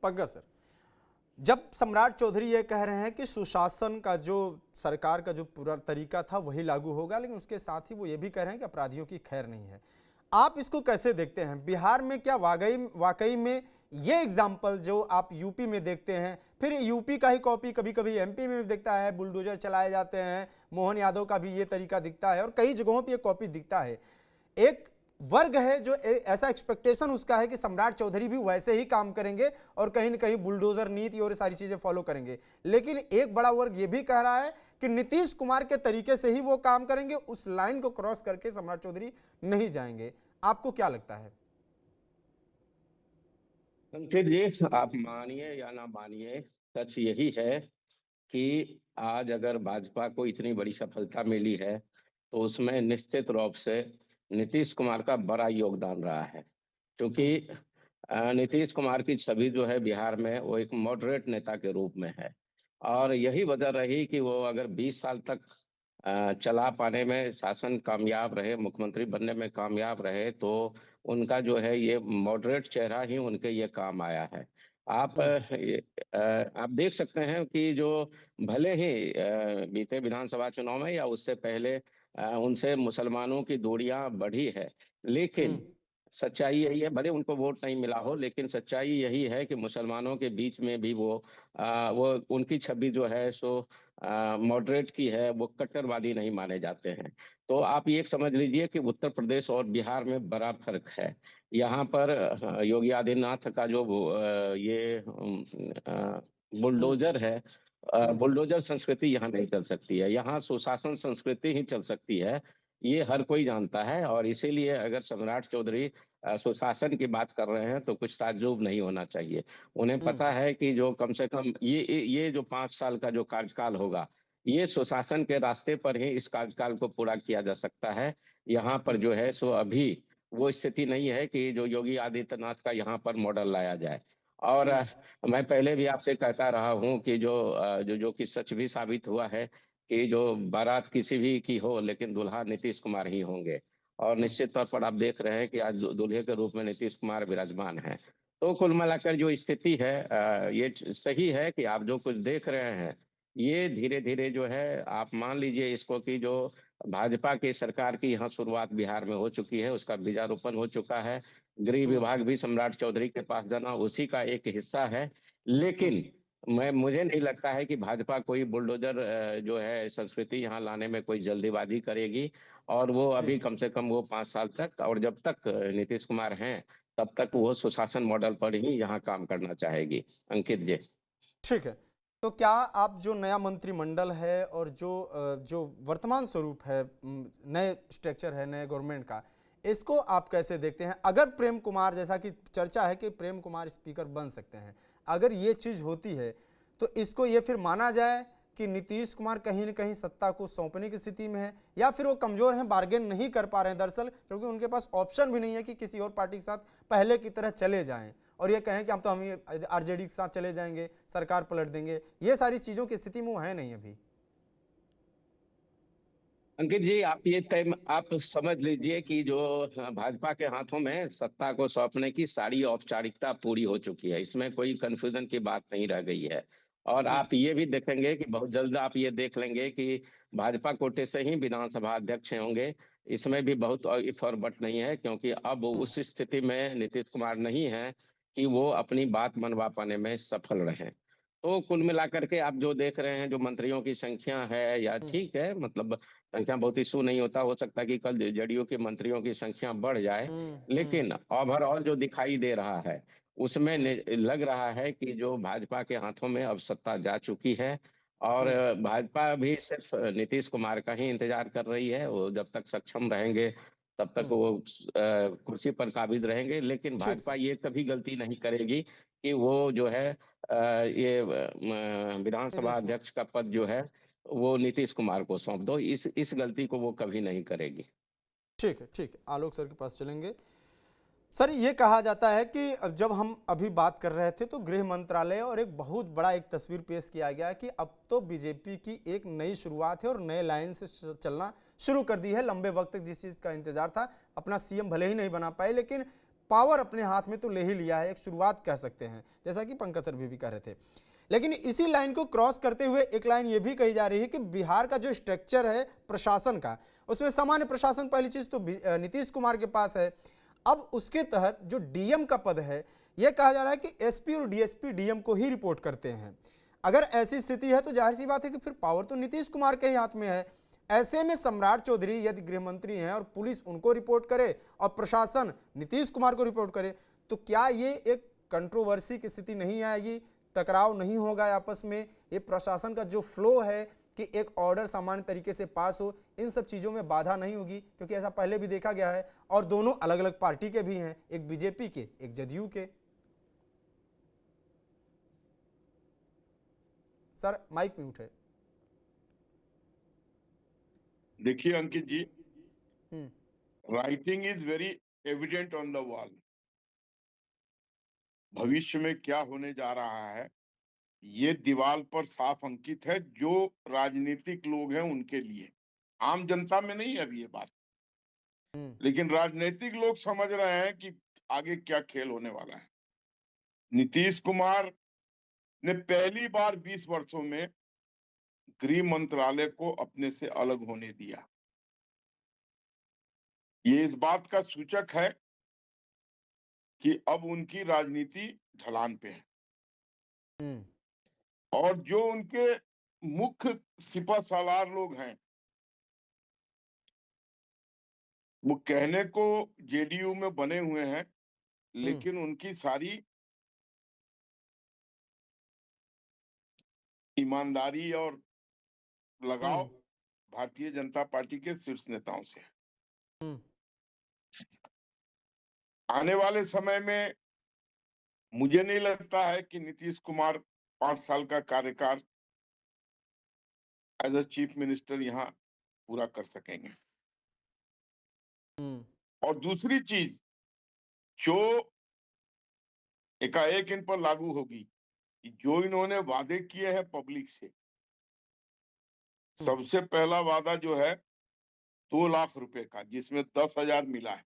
Pankaj sir, जब सम्राट चौधरी ये कह रहे हैं कि सुशासन का जो सरकार का जो पूरा तरीका था वही लागू होगा, लेकिन उसके साथ ही वो ये भी कह रहे हैं कि अपराधियों की खैर नहीं है, आप इसको कैसे देखते हैं? बिहार में क्या वाकई में ये एग्जाम्पल जो आप यूपी में देखते हैं, फिर यूपी का ही कॉपी कभी कभी एमपी में भी दिखता है, बुलडोजर चलाए जाते हैं, मोहन यादव का भी ये तरीका दिखता है और कई जगहों पर ये कॉपी दिखता है। एक वर्ग है जो ऐसा एक्सपेक्टेशन उसका है कि सम्राट चौधरी भी वैसे ही काम करेंगे और कहीं ना कहीं बुलडोजर नीति और सारी चीजें फॉलो करेंगे, लेकिन एक बड़ा वर्ग ये भी कह रहा है कि नीतीश कुमार के तरीके से ही वो काम करेंगे, उस लाइन को क्रॉस करके सम्राट चौधरी नहीं जाएंगे। आपको क्या लगता है? अंकित जी, आप मानिए या ना मानिए, सच यही है कि आज अगर भाजपा को इतनी बड़ी सफलता मिली है तो उसमें निश्चित रूप से नीतीश कुमार का बड़ा योगदान रहा है। क्योंकि नीतीश कुमार की छवि जो है बिहार में, वो एक मॉडरेट नेता के रूप में है। और यही वजह रही कि वो अगर 20 साल तक चला पाने में, शासन कामयाब रहे, मुख्यमंत्री बनने में कामयाब रहे, तो उनका जो है ये मॉडरेट चेहरा ही उनके ये काम आया है। आप आप देख सकते हैं कि जो भले ही बीते विधानसभा चुनाव में या उससे पहले उनसे मुसलमानों की दूरियां बढ़ी है, लेकिन सच्चाई यही है, भले उनको वोट नहीं मिला हो, लेकिन सच्चाई यही है कि मुसलमानों के बीच में भी वो उनकी छवि जो है सो मॉडरेट की है, वो कट्टरवादी नहीं माने जाते हैं। तो आप ये समझ लीजिए कि उत्तर प्रदेश और बिहार में बड़ा फर्क है। यहाँ पर योगी आदित्यनाथ का जो ये बुलडोजर है, बुलडोजर संस्कृति यहाँ नहीं चल सकती है, यहाँ सुशासन संस्कृति ही चल सकती है। ये हर कोई जानता है, और इसीलिए अगर सम्राट चौधरी सुशासन की बात कर रहे हैं तो कुछ ताज्जुब नहीं होना चाहिए। उन्हें पता है कि जो कम से कम ये जो 5 साल का जो कार्यकाल होगा, ये सुशासन के रास्ते पर ही इस कार्यकाल को पूरा किया जा सकता है। यहाँ पर जो है सो अभी वो स्थिति नहीं है कि जो योगी आदित्यनाथ का यहाँ पर मॉडल लाया जाए। और मैं पहले भी आपसे कहता रहा हूँ कि जो कि सच भी साबित हुआ है कि जो बारात किसी भी की हो, लेकिन दुल्हा नीतीश कुमार ही होंगे। और निश्चित तौर पर आप देख रहे हैं कि आज दूल्हे के रूप में नीतीश कुमार विराजमान है। तो कुल मिलाकर जो स्थिति है, ये सही है कि आप जो कुछ देख रहे हैं, ये धीरे धीरे जो है, आप मान लीजिए इसको कि जो भाजपा की सरकार की यहाँ शुरुआत बिहार में हो चुकी है, उसका बीजारोपण हो चुका है। गृह विभाग भी सम्राट चौधरी के पास जाना उसी का एक हिस्सा है। लेकिन मुझे नहीं लगता है कि भाजपा कोई बुलडोजर जो है संस्कृति यहाँ लाने में कोई जल्दीबाजी करेगी। और वो अभी कम से कम वो 5 साल तक, और जब तक नीतीश कुमार हैं तब तक वो सुशासन मॉडल पर ही यहाँ काम करना चाहेगी। अंकित जी, ठीक है, तो क्या आप जो नया मंत्रिमंडल है और जो वर्तमान स्वरूप है, नए स्ट्रक्चर है नए गवर्नमेंट का, इसको आप कैसे देखते हैं? अगर प्रेम कुमार, जैसा कि चर्चा है कि प्रेम कुमार स्पीकर बन सकते हैं, अगर ये चीज होती है तो इसको ये फिर माना जाए कि नीतीश कुमार कहीं ना कहीं सत्ता को सौंपने की स्थिति में है, या फिर वो कमजोर हैं, बार्गेन नहीं कर पा रहे हैं दरअसल, क्योंकि उनके पास ऑप्शन भी नहीं है कि किसी और पार्टी के साथ पहले की तरह चले जाएं और ये कहें कि हम आरजेडी के साथ चले जाएंगे, सरकार पलट देंगे। ये सारी चीजों की स्थिति में वो है नहीं अभी। अंकित जी, आप समझ लीजिए कि जो भाजपा के हाथों में सत्ता को सौंपने की सारी औपचारिकता पूरी हो चुकी है, इसमें कोई कंफ्यूजन की बात नहीं रह गई है। और आप ये भी देखेंगे कि बहुत जल्द आप ये देख लेंगे कि भाजपा कोटे से ही विधानसभा अध्यक्ष होंगे। इसमें भी बहुत इफ और बट नहीं है, क्योंकि अब उस स्थिति में नीतीश कुमार नहीं है कि वो अपनी बात मनवा पाने में सफल रहे। तो कुल मिलाकर के आप जो देख रहे हैं, जो मंत्रियों की संख्या है, या ठीक है, मतलब संख्या बहुत इशू नहीं होता, हो सकता है कि कल जेडीयू के मंत्रियों की संख्या बढ़ जाए, लेकिन ओवरऑल जो दिखाई दे रहा है उसमें लग रहा है कि जो भाजपा के हाथों में अब सत्ता जा चुकी है। और भाजपा भी सिर्फ नीतीश कुमार का ही इंतजार कर रही है। वो जब तक सक्षम रहेंगे तब तक वो कुर्सी पर काबिज रहेंगे, लेकिन ठीक भाजपा सर। ये कभी गलती नहीं करेगी कि वो जो है ये विधानसभा नीतीश कुमार, अध्यक्ष का पद जो है वो नीतीश कुमार को सौंप दो। इस गलती को वो कभी नहीं करेगी। ठीक है, ठीक है, आलोक सर के पास चलेंगे। सर, ये कहा जाता है कि जब हम अभी बात कर रहे थे तो गृह मंत्रालय और एक बहुत बड़ा एक तस्वीर पेश किया गया कि अब तो बीजेपी की एक नई शुरुआत है और नए लाइन से चलना शुरू कर दी है। लंबे वक्त तक जिस चीज़ का इंतजार था, अपना सीएम भले ही नहीं बना पाए, लेकिन पावर अपने हाथ में तो ले ही लिया है, एक शुरुआत कह सकते हैं, जैसा कि पंकज सर भी कह रहे थे। लेकिन इसी लाइन को क्रॉस करते हुए एक लाइन ये भी कही जा रही है कि बिहार का जो स्ट्रक्चर है प्रशासन का, उसमें सामान्य प्रशासन पहली चीज तो नीतीश कुमार के पास है। अब उसके तहत जो डीएम का पद है, यह कहा जा रहा है कि एसपी और डीएसपी डीएम को ही रिपोर्ट करते हैं। अगर ऐसी स्थिति है तो जाहिर सी बात है कि फिर पावर तो नीतीश कुमार के ही हाथ में है। ऐसे में सम्राट चौधरी यदि गृह मंत्री हैं और पुलिस उनको रिपोर्ट करे और प्रशासन नीतीश कुमार को रिपोर्ट करे, तो क्या ये एक कंट्रोवर्सी की स्थिति नहीं आएगी, टकराव नहीं होगा आपस में? ये प्रशासन का जो फ्लो है कि एक ऑर्डर सामान्य तरीके से पास हो, इन सब चीज़ों में बाधा नहीं होगी? क्योंकि ऐसा पहले भी देखा गया है और दोनों अलग अलग पार्टी के भी हैं, एक बीजेपी के, एक जदयू के। सर माइक म्यूट है। देखिए Ankit ji, hmm. Writing is very evident on the wall. भविष्य में क्या होने जा रहा है ये दीवार पर साफ अंकित है, जो राजनीतिक लोग हैं उनके लिए। आम जनता में नहीं है अभी ये बात, लेकिन राजनीतिक लोग समझ रहे हैं कि आगे क्या खेल होने वाला है। नीतीश कुमार ने पहली बार 20 वर्षों में गृह मंत्रालय को अपने से अलग होने दिया। ये इस बात का सूचक है कि अब उनकी राजनीति ढलान पे है। और जो उनके मुख्य सिपह सालार लोग हैं, वो कहने को जेडीयू में बने हुए हैं, लेकिन उनकी सारी ईमानदारी और लगाव भारतीय जनता पार्टी के शीर्ष नेताओं से है। आने वाले समय में मुझे नहीं लगता है कि नीतीश कुमार 5 साल का कार्यकाल एज अ चीफ मिनिस्टर यहाँ पूरा कर सकेंगे। और दूसरी चीज जो एकाएक इन पर लागू होगी कि जो इन्होंने वादे किए हैं पब्लिक से, सबसे पहला वादा जो है 2 लाख रुपए का, जिसमें 10,000 मिला है,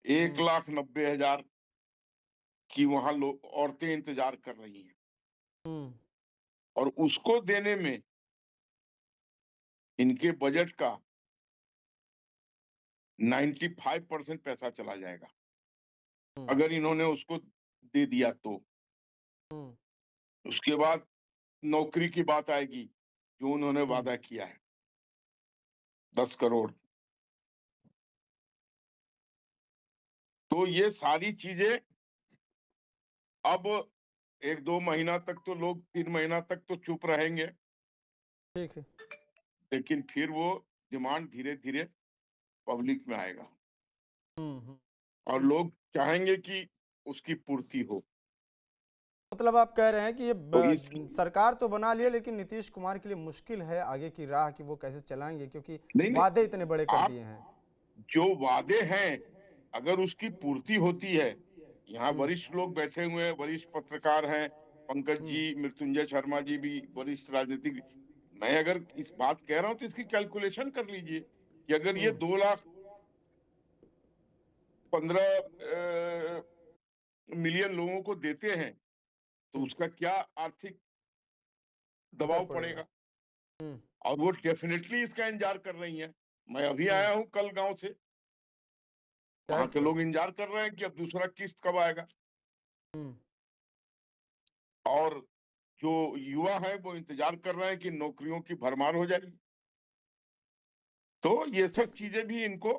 1,90,000 की वहां लोग औरतें इंतजार कर रही हैं। और उसको देने में इनके बजट का 95% पैसा चला जाएगा, अगर इन्होंने उसको दे दिया तो। उसके बाद नौकरी की बात आएगी, जो उन्होंने वादा किया है 10 करोड़। तो ये सारी चीजें अब 1-2 महीना तक तो लोग, 3 महीना तक तो चुप रहेंगे, ठीक है, लेकिन फिर वो डिमांड धीरे धीरे पब्लिक में आएगा और लोग चाहेंगे कि उसकी पूर्ति हो। मतलब आप कह रहे हैं कि ये तो सरकार तो बना लिया, लेकिन नीतीश कुमार के लिए मुश्किल है आगे की राह कि वो कैसे चलाएंगे, क्योंकि नहीं, वादे इतने बड़े कर आप दिए हैं। जो वादे हैं अगर उसकी पूर्ति होती है, यहाँ वरिष्ठ लोग बैठे हुए हैं, वरिष्ठ पत्रकार हैं, पंकज जी, मृत्युंजय शर्मा जी भी वरिष्ठ राजनीतिक। मैं अगर इस बात कह रहा हूं तो इसकी कैलकुलेशन कर लीजिए कि अगर ये 2,15 मिलियन लोगों को देते हैं तो उसका क्या आर्थिक दबाव पड़ेगा। और वो डेफिनेटली इसका इंतजार कर रही हैं। मैं अभी आया हूं कल गांव से, वहां के लोग इंतजार कर रहे हैं कि अब दूसरा किस्त कब आएगा। और जो युवा है वो इंतजार कर रहे हैं कि नौकरियों की भरमार हो जाएगी। तो ये सब चीजें भी इनको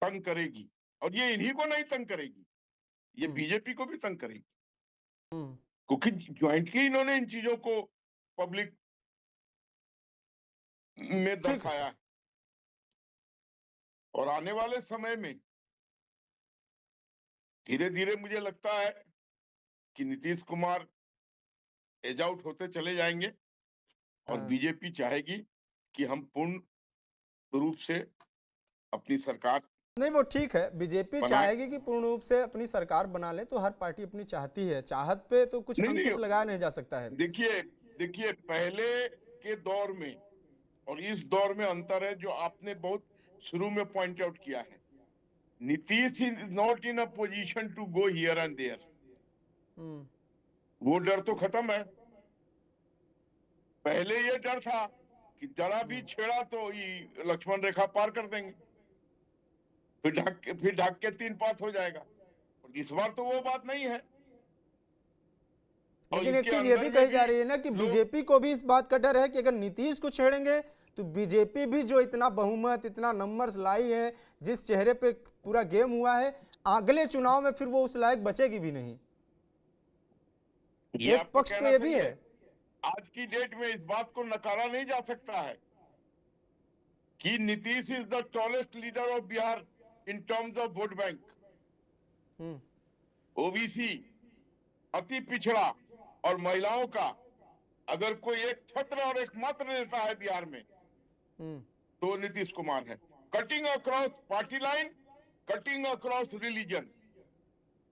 तंग करेगी, और ये इन्हीं को नहीं तंग करेगी, ये बीजेपी को भी तंग करेगी, क्योंकि ज्वाइंटली इन्होंने इन चीजों को पब्लिक में दर्शाया है। और आने वाले समय में धीरे धीरे मुझे लगता है कि नीतीश कुमार एज आउट होते चले जाएंगे और बीजेपी चाहेगी कि हम पूर्ण रूप से अपनी सरकार। नहीं, वो ठीक है, बीजेपी चाहेगी कि पूर्ण रूप से अपनी सरकार बना ले, तो हर पार्टी अपनी चाहती है, चाहत पे तो कुछ अंकुश लगाया नहीं जा सकता है। देखिए पहले के दौर में और इस दौर में अंतर है, जो आपने बहुत शुरू में पॉइंट आउट किया है Nitish is not in a position to go here and there. वो डर तो खत्म है। पहले ये डर था कि जरा भी छेड़ा तो ये लक्ष्मण रेखा पार कर देंगे, फिर ढक के 3 पास हो जाएगा। इस बार तो वो बात नहीं है। लेकिन एक चीज ये भी कही जा रही है ना कि बीजेपी को भी इस बात का डर है कि अगर नीतीश को छेड़ेंगे तो बीजेपी भी जो इतना बहुमत, इतना नंबर्स लाई है, जिस चेहरे पे पूरा गेम हुआ है, अगले चुनाव में फिर वो उस लायक बचेगी भी नहीं। एक पक्ष तो ये भी है। आज की डेट में इस बात को नकारा नहीं जा सकता है कि Nitish is the tallest leader of Bihar in terms of vote bank. OBC, अति पिछड़ा और महिलाओं का अगर कोई एक छत्र और एक मात्र नेता है बिहार में तो नीतीश कुमार है। Cutting across party line, cutting across religion.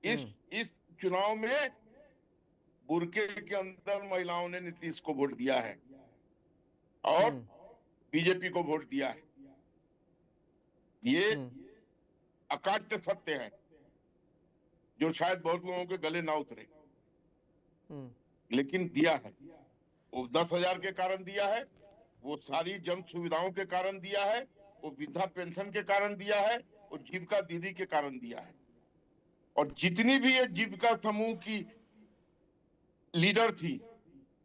इस चुनाव में बुरके के अंदर महिलाओं ने नीतीश को वोट दिया है और बीजेपी को वोट दिया है। ये अकाट्य सत्य है जो शायद बहुत लोगों के गले ना उतरे, लेकिन दिया है। वो 10,000 के कारण दिया है, वो सारी जन सुविधाओं के कारण दिया है, वो वृद्धा पेंशन के कारण दिया है, वो जीविका दीदी के कारण दिया है। और जितनी भी ये जीविका समूह की लीडर थी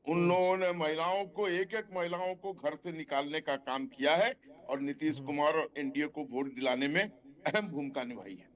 उन लोगों ने महिलाओं को, एक एक महिलाओं को घर से निकालने का काम किया है और नीतीश कुमार और एनडीए को वोट दिलाने में अहम भूमिका निभाई है।